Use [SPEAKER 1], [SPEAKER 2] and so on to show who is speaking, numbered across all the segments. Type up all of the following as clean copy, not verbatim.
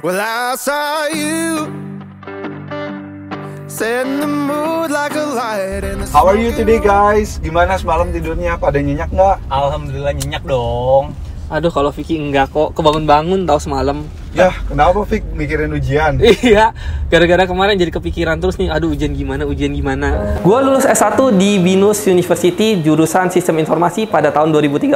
[SPEAKER 1] Well, I saw you setting the mood like a light in the
[SPEAKER 2] How are you today guys? Gimana semalam tidurnya? Pada nyenyak nggak?
[SPEAKER 3] Alhamdulillah nyenyak dong.
[SPEAKER 4] Aduh, kalau Vicky enggak kok, kebangun-bangun tahu semalam.
[SPEAKER 2] Ya, kenapa Fik mikirin ujian?
[SPEAKER 4] Iya, gara-gara kemarin jadi kepikiran terus nih, aduh ujian gimana. Gua lulus S1 di Binus University, jurusan Sistem Informasi pada tahun 2013.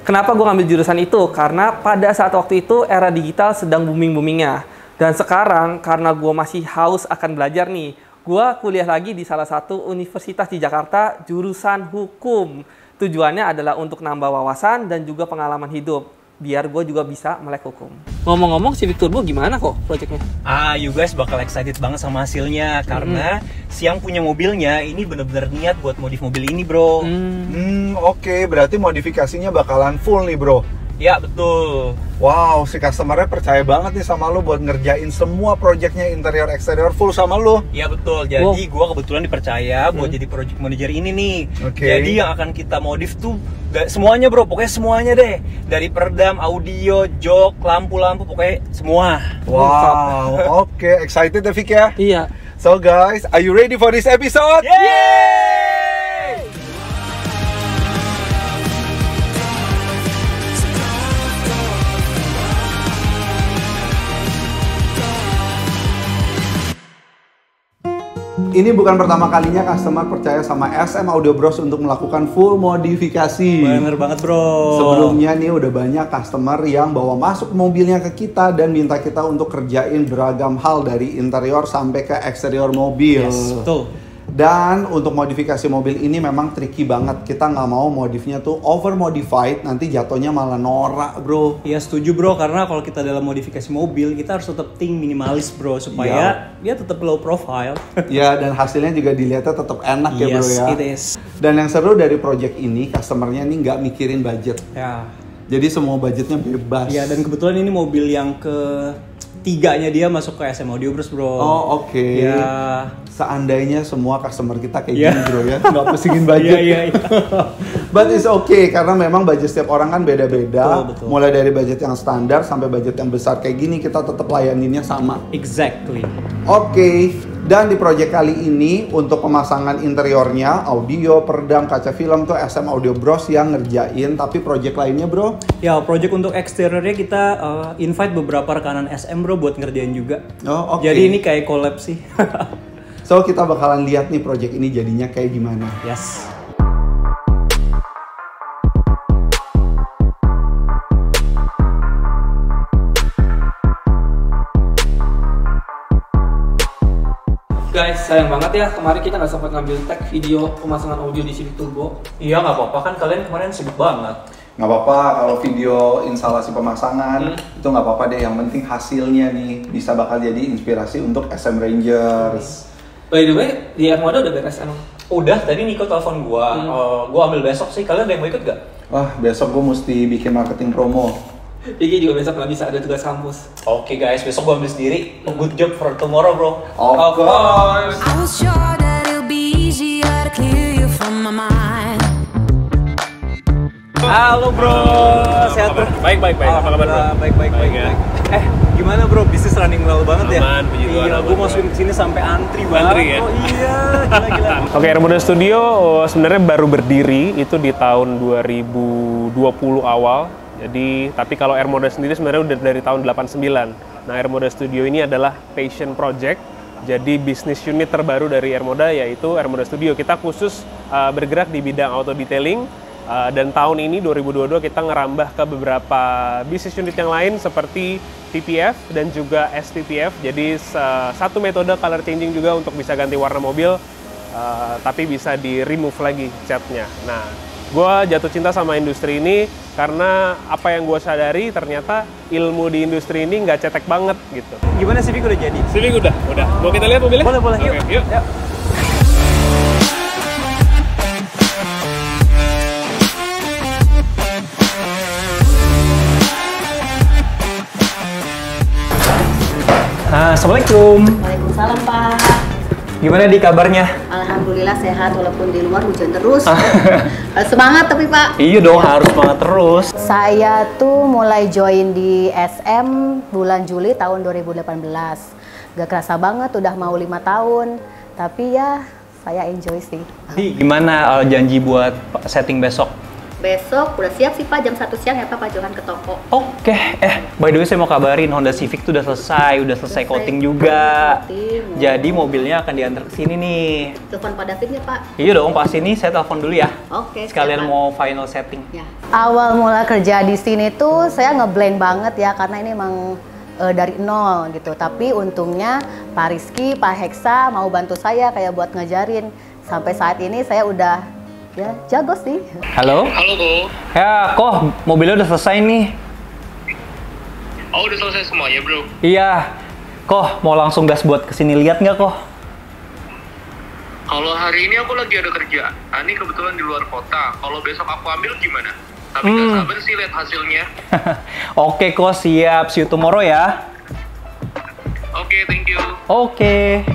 [SPEAKER 4] Kenapa gua ngambil jurusan itu? Karena pada saat waktu itu era digital sedang booming-boomingnya. Dan sekarang karena gua masih haus akan belajar nih, gua kuliah lagi di salah satu universitas di Jakarta, jurusan hukum. Tujuannya adalah untuk nambah wawasan dan juga pengalaman hidup, biar gue juga bisa melek hukum. Ngomong-ngomong, Civic Turbo gimana kok proyeknya?
[SPEAKER 3] You guys bakal excited banget sama hasilnya. Karena si yang punya mobilnya ini bener-bener niat buat modif mobil ini, bro.
[SPEAKER 2] Oke, berarti modifikasinya bakalan full nih bro.
[SPEAKER 3] Ya, betul.
[SPEAKER 2] Wow, si customernya percaya banget nih sama lu buat ngerjain semua projectnya interior eksterior full sama lu.
[SPEAKER 3] Ya, betul. Jadi gua kebetulan dipercaya buat jadi project manager ini nih. Jadi yang akan kita modif tuh semuanya bro, pokoknya semuanya deh. Dari peredam, audio, jok, lampu-lampu, pokoknya semua.
[SPEAKER 2] Wow, oke, excited ya Fik ya?
[SPEAKER 4] Iya.
[SPEAKER 2] So guys, are you ready for this episode?
[SPEAKER 3] Yeay!
[SPEAKER 2] Ini bukan pertama kalinya customer percaya sama SM Audio Bros untuk melakukan full modifikasi.
[SPEAKER 3] Bener banget bro.
[SPEAKER 2] Sebelumnya nih udah banyak customer yang bawa masuk mobilnya ke kita dan minta kita untuk kerjain beragam hal dari interior sampai ke eksterior mobil.
[SPEAKER 3] Yes, betul.
[SPEAKER 2] Dan untuk modifikasi mobil ini memang tricky banget. Kita nggak mau modifnya tuh over modified, nanti jatuhnya malah norak bro.
[SPEAKER 3] Iya setuju bro, karena kalau kita dalam modifikasi mobil kita harus tetap think minimalis bro, supaya dia tetap low profile.
[SPEAKER 2] Ya, dan hasilnya juga dilihatnya tetap enak ya bro ya.
[SPEAKER 3] Yes, it is.
[SPEAKER 2] Dan yang seru dari project ini, customernya nih nggak mikirin budget.
[SPEAKER 3] Ya.
[SPEAKER 2] Jadi semua budgetnya bebas.
[SPEAKER 3] Iya, dan kebetulan ini mobil yang ketiganya dia masuk ke SM Audio Bros bro.
[SPEAKER 2] Oh oke.
[SPEAKER 3] Ya.
[SPEAKER 2] Seandainya semua customer kita kayak gini bro ya, nggak pusingin budget.
[SPEAKER 3] Iya.
[SPEAKER 2] But it's okay, karena memang budget setiap orang kan beda-beda.
[SPEAKER 3] Betul.
[SPEAKER 2] Mulai dari budget yang standar sampai budget yang besar kayak gini, kita tetap layaninnya sama.
[SPEAKER 3] Exactly.
[SPEAKER 2] Oke, dan di project kali ini untuk pemasangan interiornya, audio, peredam, kaca film tuh SM Audio Bros yang ngerjain. Tapi project lainnya bro?
[SPEAKER 3] Ya, project untuk eksteriornya kita invite beberapa rekanan SM bro buat ngerjain juga.
[SPEAKER 2] Oh oke.
[SPEAKER 3] Jadi ini kayak collab sih.
[SPEAKER 2] So kita bakalan lihat nih project ini jadinya kayak gimana.
[SPEAKER 3] Yes.
[SPEAKER 4] Guys, sayang banget ya, kemarin kita nggak sempat ngambil tag video pemasangan audio di Civic Turbo.
[SPEAKER 3] Iya, nggak apa-apa kan, kalian kemarin sibuk banget.
[SPEAKER 2] Nggak apa-apa kalau video instalasi pemasangan itu nggak apa-apa deh. Yang penting hasilnya nih bisa bakal jadi inspirasi untuk SM Rangers.
[SPEAKER 4] By the way, di Armada udah beres emang?
[SPEAKER 3] Udah, tadi Niko telepon gua. Gua ambil besok sih. Kalian ada yang mau ikut gak?
[SPEAKER 2] Wah, besok gue mesti bikin marketing promo.
[SPEAKER 4] Vicky juga besok nggak bisa, ada tugas kampus.
[SPEAKER 3] Oke guys, besok gua ambil sendiri. Good job for tomorrow bro.
[SPEAKER 2] Of course.
[SPEAKER 5] I was sure that it'll be easier to clear you from my mind.
[SPEAKER 3] Halo bro, sehat bro?
[SPEAKER 6] Baik. Apa kabar bro?
[SPEAKER 3] Baik.
[SPEAKER 6] Ya.
[SPEAKER 3] Gimana bro? Bisnis running well banget ya?
[SPEAKER 6] Aman, puji Tuhan.
[SPEAKER 3] Iya, gue masukin sini sampai antri banget.
[SPEAKER 6] Antri ya?
[SPEAKER 3] Oh iya, gila.
[SPEAKER 6] Oke, Airmoda Studio sebenarnya baru berdiri itu di tahun 2020 awal. Jadi, tapi kalau Airmoda sendiri sebenarnya udah dari tahun 89. Nah, Airmoda Studio ini adalah passion project. Jadi bisnis unit terbaru dari Airmoda yaitu Airmoda Studio. Kita khusus bergerak di bidang auto detailing. Dan tahun ini 2022 kita ngerambah ke beberapa bisnis unit yang lain seperti PPF dan juga SPPF. Jadi satu metode color changing juga untuk bisa ganti warna mobil, tapi bisa di remove lagi catnya. Nah, gue jatuh cinta sama industri ini karena apa yang gue sadari ternyata ilmu di industri ini nggak cetek banget gitu.
[SPEAKER 3] Gimana Civic udah jadi?
[SPEAKER 6] Civic udah. Mau kita lihat mobilnya?
[SPEAKER 3] Boleh,
[SPEAKER 6] Oke, yuk.
[SPEAKER 3] Assalamualaikum.
[SPEAKER 7] Waalaikumsalam Pak.
[SPEAKER 3] Gimana di kabarnya?
[SPEAKER 7] Alhamdulillah sehat walaupun di luar hujan terus. Semangat tapi Pak.
[SPEAKER 3] Iya dong, harus semangat terus.
[SPEAKER 7] Saya tuh mulai join di SM bulan Juli tahun 2018. Gak kerasa banget udah mau 5 tahun. Tapi ya saya enjoy sih.
[SPEAKER 3] Gimana janji buat setting besok?
[SPEAKER 7] Besok udah siap sih Pak, jam 1 siang ya Pak Johan ke toko.
[SPEAKER 3] Oke, by the way saya mau kabarin Honda Civic tuh udah selesai coating juga. Jadi mobilnya akan diantar ke sini nih.
[SPEAKER 7] Telepon Pak David ya Pak?
[SPEAKER 3] Iya dong, pas ini saya telepon dulu ya.
[SPEAKER 7] Oke.
[SPEAKER 3] Sekalian
[SPEAKER 7] siap,
[SPEAKER 3] mau final setting.
[SPEAKER 7] Ya. Awal mula kerja di sini tuh saya ngeblank banget ya, karena ini emang dari nol gitu. Tapi untungnya Pak Rizky, Pak Heksa mau bantu saya kayak buat ngajarin. Sampai saat ini saya udah ya jago sih.
[SPEAKER 3] Halo?
[SPEAKER 8] Halo, Ko.
[SPEAKER 3] Ya, kok mobilnya udah selesai nih.
[SPEAKER 8] Oh, udah selesai semuanya, bro?
[SPEAKER 3] Iya. Kok mau langsung gas buat kesini lihat nggak kok?
[SPEAKER 8] Kalau hari ini aku lagi ada kerja. Ini kebetulan di luar kota. Kalau besok aku ambil gimana? Tapi nggak sabar sih lihat hasilnya.
[SPEAKER 3] Oke kok, siap. See you tomorrow ya.
[SPEAKER 8] Oke, thank you.
[SPEAKER 3] Oke.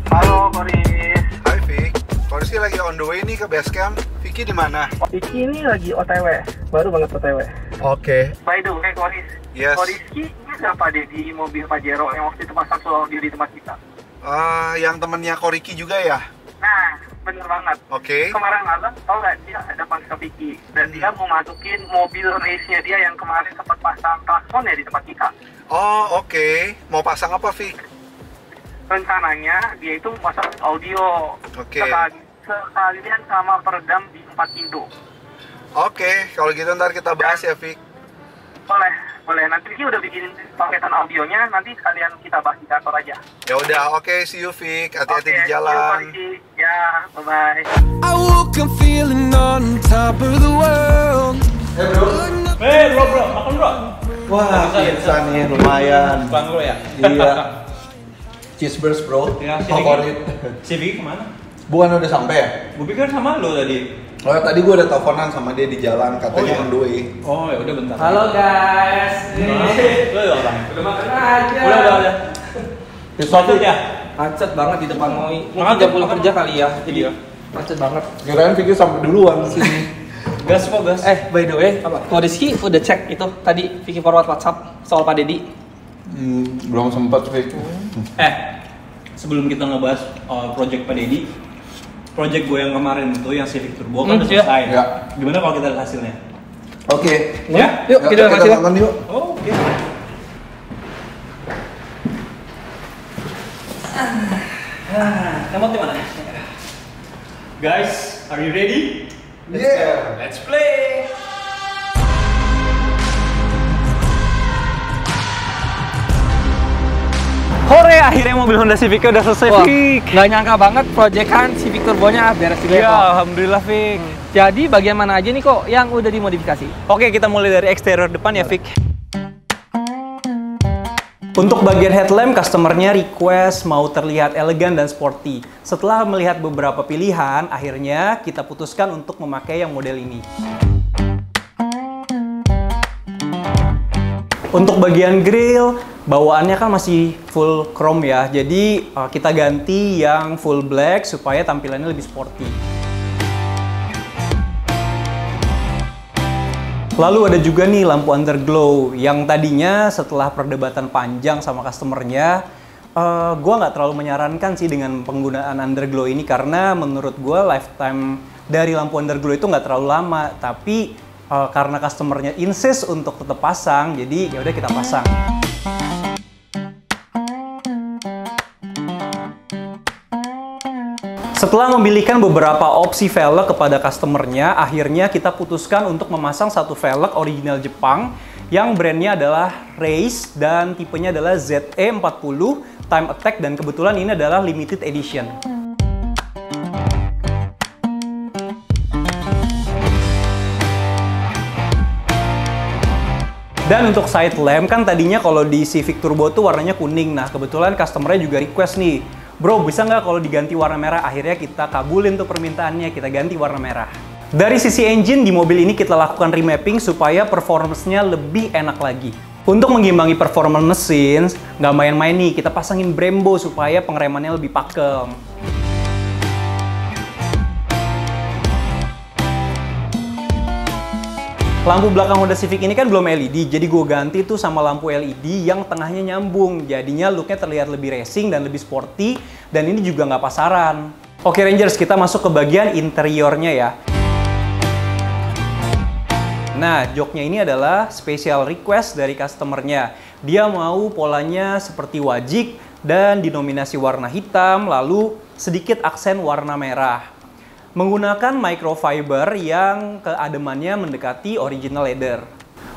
[SPEAKER 2] Halo Koris. Hai Vic. Koris lagi on the way nih ke base camp. Vicky di mana?
[SPEAKER 9] Vicky ini lagi OTW, baru banget OTW.
[SPEAKER 2] Oke.
[SPEAKER 9] By the way, Koris.
[SPEAKER 2] Yes.
[SPEAKER 9] Korizky ini siapa deh di mobil Pajero yang waktu itu pasang slow audio di tempat kita?
[SPEAKER 2] Yang temennya Koriki juga ya?
[SPEAKER 9] Nah, bener banget.
[SPEAKER 2] Oke.
[SPEAKER 9] Kemarin malam, tau gak dia datang ke Vicky dan dia mau masukin mobil race-nya dia yang kemarin sempat pasang klakson ya di tempat kita.
[SPEAKER 2] Oh, oke. Mau pasang apa, Vic?
[SPEAKER 9] Rencananya dia itu pasang audio.
[SPEAKER 2] Oke.
[SPEAKER 9] Sekalian sama peredam di 4 pintu.
[SPEAKER 2] Oke, kalau gitu ntar kita bahas ya, Vic.
[SPEAKER 9] Boleh. Nanti Vicky udah bikin paketan audionya, nanti sekalian kita bahas di kantor aja.
[SPEAKER 2] Ya udah, oke, see you, Vic. Hati-hati di jalan.
[SPEAKER 9] Ya, bye-bye.
[SPEAKER 1] I woke up feeling on top of the world.
[SPEAKER 3] Bro, makan bro.
[SPEAKER 2] Wah, pizza nih lumayan.
[SPEAKER 3] Bang bro ya?
[SPEAKER 2] Iya. Cheeseburger, bro.
[SPEAKER 3] Ya,
[SPEAKER 2] Favorit.
[SPEAKER 3] Si Vicky kemana?
[SPEAKER 2] Bukan udah sampai ya?
[SPEAKER 3] Gue pikir sama lo tadi.
[SPEAKER 2] Oh, tadi gue udah teleponan sama dia di jalan, katanya on the way.
[SPEAKER 3] Oh ya udah bentar.
[SPEAKER 4] Halo guys.
[SPEAKER 3] Lo ya orang.
[SPEAKER 4] Udah makan aja.
[SPEAKER 3] Udah. Sesuatu ya?
[SPEAKER 4] Macet banget di depan Moi.
[SPEAKER 3] Makan,
[SPEAKER 4] Mungkin udah pulang
[SPEAKER 3] makan.
[SPEAKER 4] kerja kali ya. Jadi
[SPEAKER 3] Iya.
[SPEAKER 4] macet banget.
[SPEAKER 2] Kirain Vicky sampai duluan di sini.
[SPEAKER 3] Gas kok gas.
[SPEAKER 4] By the way, Ko Rizky udah cek itu tadi Vicky forward WhatsApp soal Pak Dedi.
[SPEAKER 2] Belum sempat, Vic.
[SPEAKER 3] Sebelum kita ngebahas project Pak Dedi, project gue yang kemarin itu yang Civic Turbo kan udah
[SPEAKER 4] iya.
[SPEAKER 3] selesai.
[SPEAKER 2] Ya.
[SPEAKER 3] Gimana kalau kita lihat hasilnya?
[SPEAKER 2] Oke.
[SPEAKER 3] Ya?
[SPEAKER 4] Yuk, kita kasih.
[SPEAKER 2] nonton yuk.
[SPEAKER 3] Oh, oke. Remote di mana? Guys, are you ready?
[SPEAKER 2] Yeah.
[SPEAKER 3] Let's play. Hore, akhirnya mobil Honda Civic udah selesai,
[SPEAKER 4] Wah,
[SPEAKER 3] Vic.
[SPEAKER 4] nggak nyangka banget proyekan Civic Turbonya beres juga
[SPEAKER 3] Ya,
[SPEAKER 4] kok.
[SPEAKER 3] alhamdulillah, Vic.
[SPEAKER 4] Jadi bagian mana aja nih kok yang udah dimodifikasi?
[SPEAKER 3] Oke, kita mulai dari eksterior depan ya, Vic. Untuk bagian headlamp, customernya request mau terlihat elegan dan sporty. Setelah melihat beberapa pilihan, akhirnya kita putuskan untuk memakai yang model ini. Untuk bagian grill, bawaannya kan masih full chrome ya, jadi kita ganti yang full black supaya tampilannya lebih sporty. Lalu ada juga nih lampu underglow yang tadinya setelah perdebatan panjang sama customernya, gue nggak terlalu menyarankan sih dengan penggunaan underglow ini karena menurut gue lifetime dari lampu underglow itu nggak terlalu lama, tapi karena customernya insist untuk tetap pasang, jadi ya udah kita pasang. Setelah memilihkan beberapa opsi velg kepada customernya, akhirnya kita putuskan untuk memasang satu velg original Jepang yang brandnya adalah Race dan tipenya adalah ZE40 Time Attack dan kebetulan ini adalah limited edition. Dan untuk side lamp kan tadinya kalau di Civic Turbo tuh warnanya kuning. Nah kebetulan customernya juga request nih, bro bisa nggak kalau diganti warna merah? Akhirnya kita kabulin tuh permintaannya, kita ganti warna merah. Dari sisi engine, di mobil ini kita lakukan remapping supaya performance-nya lebih enak lagi. Untuk mengimbangi performance mesin, nggak main-main nih, kita pasangin Brembo supaya pengeremannya lebih pakem. Lampu belakang Honda Civic ini kan belum LED, jadi gue ganti tuh sama lampu LED yang tengahnya nyambung. Jadinya looknya terlihat lebih racing dan lebih sporty, dan ini juga nggak pasaran. Oke Rangers, kita masuk ke bagian interiornya ya. Nah, joknya ini adalah special request dari customernya. Dia mau polanya seperti wajik dan dinominasi warna hitam, lalu sedikit aksen warna merah. Menggunakan microfiber yang keademannya mendekati original leather.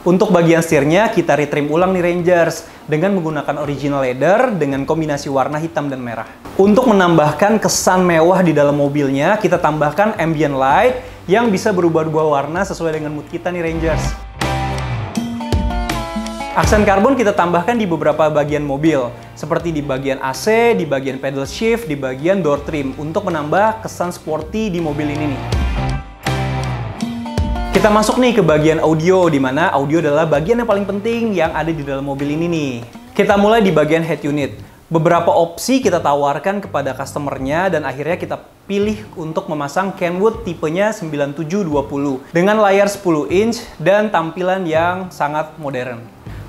[SPEAKER 3] Untuk bagian setirnya kita retrim ulang nih Rangers dengan menggunakan original leather dengan kombinasi warna hitam dan merah. Untuk menambahkan kesan mewah di dalam mobilnya, kita tambahkan ambient light yang bisa berubah-ubah warna sesuai dengan mood kita nih Rangers. Aksen karbon kita tambahkan di beberapa bagian mobil, seperti di bagian AC, di bagian pedal shift, di bagian door trim, untuk menambah kesan sporty di mobil ini nih. Kita masuk nih ke bagian audio, di mana audio adalah bagian yang paling penting yang ada di dalam mobil ini nih. Kita mulai di bagian head unit. Beberapa opsi kita tawarkan kepada customernya dan akhirnya kita pilih untuk memasang Kenwood tipenya 9720 dengan layar 10 inch dan tampilan yang sangat modern.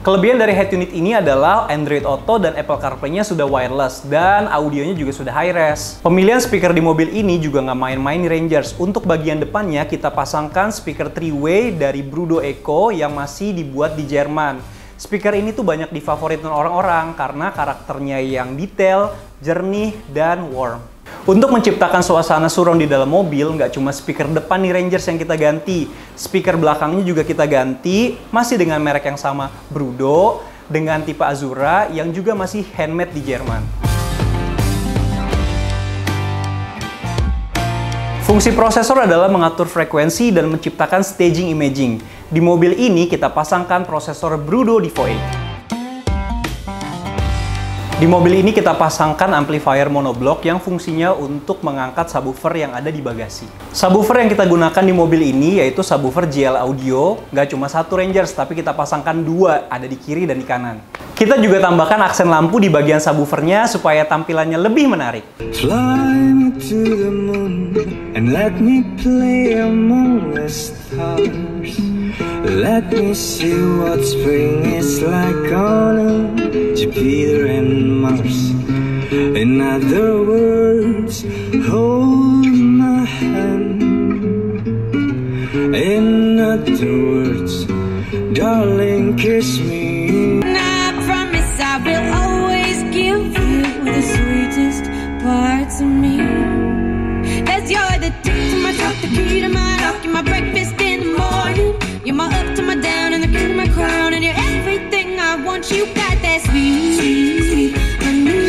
[SPEAKER 3] Kelebihan dari head unit ini adalah Android Auto dan Apple CarPlay-nya sudah wireless dan audionya juga sudah high res. Pemilihan speaker di mobil ini juga nggak main-main nih Rangers. Untuk bagian depannya kita pasangkan speaker 3-way dari Brudo Eco yang masih dibuat di Jerman. Speaker ini tuh banyak difavoritin orang-orang karena karakternya yang detail, jernih, dan warm. Untuk menciptakan suasana surround di dalam mobil, nggak cuma speaker depan nih Rangers yang kita ganti. Speaker belakangnya juga kita ganti, masih dengan merek yang sama, Brudo, dengan tipe Azura yang juga masih handmade di Jerman. Fungsi prosesor adalah mengatur frekuensi dan menciptakan staging imaging. Di mobil ini kita pasangkan prosesor Brudo Devo 8. Di mobil ini kita pasangkan amplifier monoblok yang fungsinya untuk mengangkat subwoofer yang ada di bagasi. Subwoofer yang kita gunakan di mobil ini yaitu subwoofer JL Audio, nggak cuma satu Rangers, tapi kita pasangkan dua, ada di kiri dan di kanan. Kita juga tambahkan aksen lampu di bagian subwoofernya supaya tampilannya lebih menarik.
[SPEAKER 1] Fly me to the moon and let me play among the stars. Let me see what spring is like on Jupiter and Mars. In other words, hold my hand. In other words, darling, kiss me.
[SPEAKER 5] I promise I will always give you the sweetest parts of me. 'Cause you're the tick to my top, the key to my lock, you're my breakfast in the morning. You're my up to my down and the king of my crown, and you're everything I want. You got that sweet, sweet, sweet honey,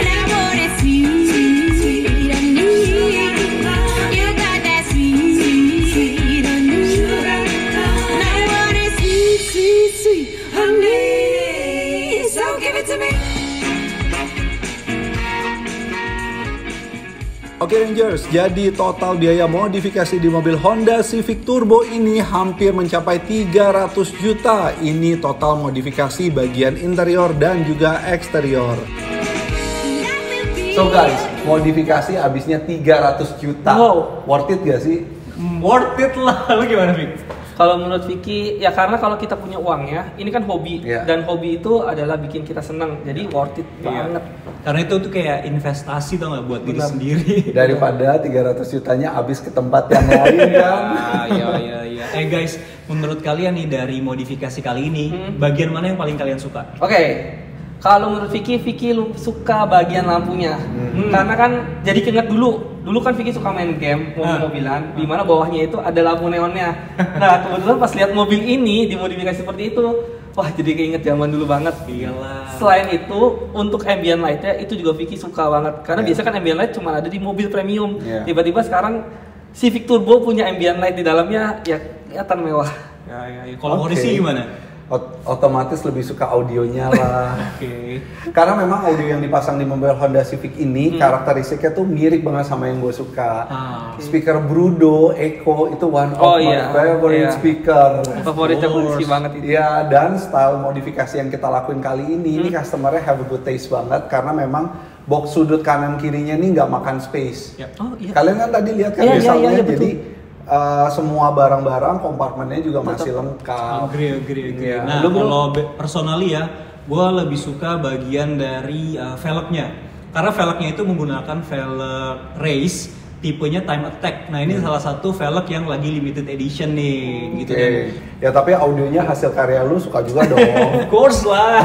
[SPEAKER 5] and I want it sweet, sweet, sweet honey. You got that sweet, sweet, sweet honey, and I want it sweet, sweet, sweet honey. So give it to me.
[SPEAKER 2] Oke Rangers, jadi total biaya modifikasi di mobil Honda Civic Turbo ini hampir mencapai 300 juta. Ini total modifikasi bagian interior dan juga eksterior. So guys, modifikasi habisnya 300 juta.
[SPEAKER 4] Wow.
[SPEAKER 2] Worth it gak sih?
[SPEAKER 3] Worth it lah, lu gimana Vic?
[SPEAKER 4] Kalau menurut Vicky, ya karena kalau kita punya uang ya, ini kan hobi.
[SPEAKER 2] Yeah.
[SPEAKER 4] Dan hobi itu adalah bikin kita senang, jadi worth it banget.
[SPEAKER 3] Karena itu tuh kayak investasi tau gak buat diri sendiri.
[SPEAKER 2] Daripada 300 jutanya habis ke tempat yang lain kan.
[SPEAKER 3] Iya. Guys, menurut kalian nih dari modifikasi kali ini, bagian mana yang paling kalian suka?
[SPEAKER 4] Oke. Kalau menurut Vicky lu suka bagian lampunya. Karena kan jadi keinget dulu kan Vicky suka main game mobil-mobilan, di mana bawahnya itu ada lampu neonnya. Nah, kebetulan pas lihat mobil ini dimodifikasi seperti itu, wah jadi keinget zaman dulu banget.
[SPEAKER 3] Iyalah.
[SPEAKER 4] Selain itu, untuk ambient light-nya itu juga Vicky suka banget. Karena biasa kan ambient light cuma ada di mobil premium. Tiba-tiba sekarang Civic Turbo punya ambient light di dalamnya, ya kelihatan mewah.
[SPEAKER 3] Ya. Kalau Morris sih gimana?
[SPEAKER 2] Otomatis lebih suka audionya lah.
[SPEAKER 3] Oke.
[SPEAKER 2] Karena memang audio yang dipasang di mobil Honda Civic ini karakteristiknya tuh mirip banget sama yang gue suka. Speaker Brudo Echo itu one of my favorite speaker.
[SPEAKER 4] Favoritnya polisi banget itu.
[SPEAKER 2] Iya, dan style modifikasi yang kita lakuin kali ini customernya have a good taste banget karena memang box sudut kanan kirinya nih nggak makan space.
[SPEAKER 3] Oh iya.
[SPEAKER 2] Kalian kan tadi lihat kan misalnya jadi semua barang-barang kompartemennya juga masih lengkap.
[SPEAKER 10] Agree.
[SPEAKER 2] Ya.
[SPEAKER 10] Nah, kalau personally ya, gue lebih suka bagian dari velgnya. Karena velgnya itu menggunakan velg race, tipenya Time Attack. Nah, ini salah satu velg yang lagi limited edition nih, gitu kan.
[SPEAKER 2] Ya tapi audionya hasil karya lu suka juga dong.
[SPEAKER 10] Of course lah.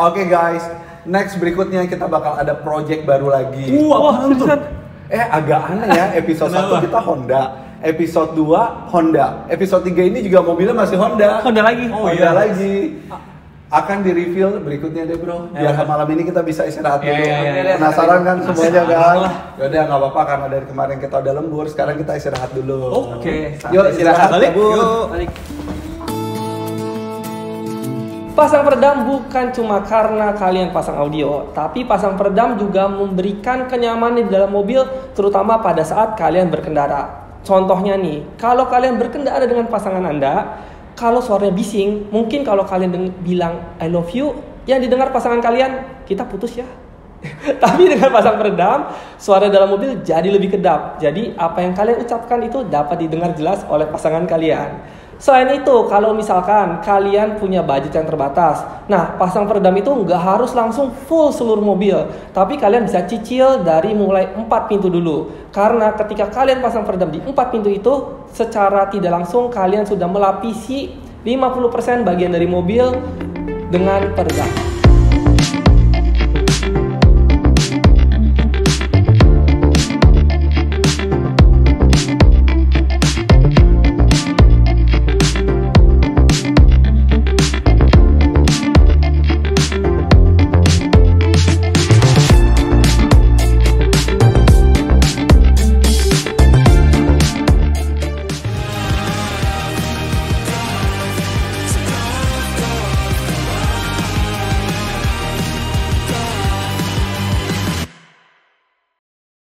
[SPEAKER 2] Oke guys, next berikutnya kita bakal ada project baru lagi.
[SPEAKER 10] Wah,
[SPEAKER 2] Agak aneh ya, episode 1 kita Honda, episode 2 Honda, episode 3 ini juga mobilnya masih Honda.
[SPEAKER 4] Honda lagi.
[SPEAKER 2] Honda lagi. Akan di-reveal berikutnya deh bro, biar malam ini kita bisa istirahat dulu. Penasaran kan semuanya kan? Yaudah nggak apa-apa, karena dari kemarin kita udah lembur, sekarang kita istirahat dulu.
[SPEAKER 3] Oke.
[SPEAKER 2] Yuk istirahat
[SPEAKER 3] balik.
[SPEAKER 2] Yuk.
[SPEAKER 4] Pasang peredam bukan cuma karena kalian pasang audio, tapi pasang peredam juga memberikan kenyamanan di dalam mobil, terutama pada saat kalian berkendara. Contohnya nih, kalau kalian berkendara dengan pasangan Anda, kalau suaranya bising, mungkin kalau kalian bilang I love you, yang didengar pasangan kalian, kita putus ya. Tapi dengan pasang peredam, suara dalam mobil jadi lebih kedap. Jadi apa yang kalian ucapkan itu dapat didengar jelas oleh pasangan kalian. Selain itu, kalau misalkan kalian punya budget yang terbatas, nah pasang peredam itu nggak harus langsung full seluruh mobil, tapi kalian bisa cicil dari mulai 4 pintu dulu. Karena ketika kalian pasang peredam di 4 pintu itu, secara tidak langsung kalian sudah melapisi 50% bagian dari mobil dengan peredam.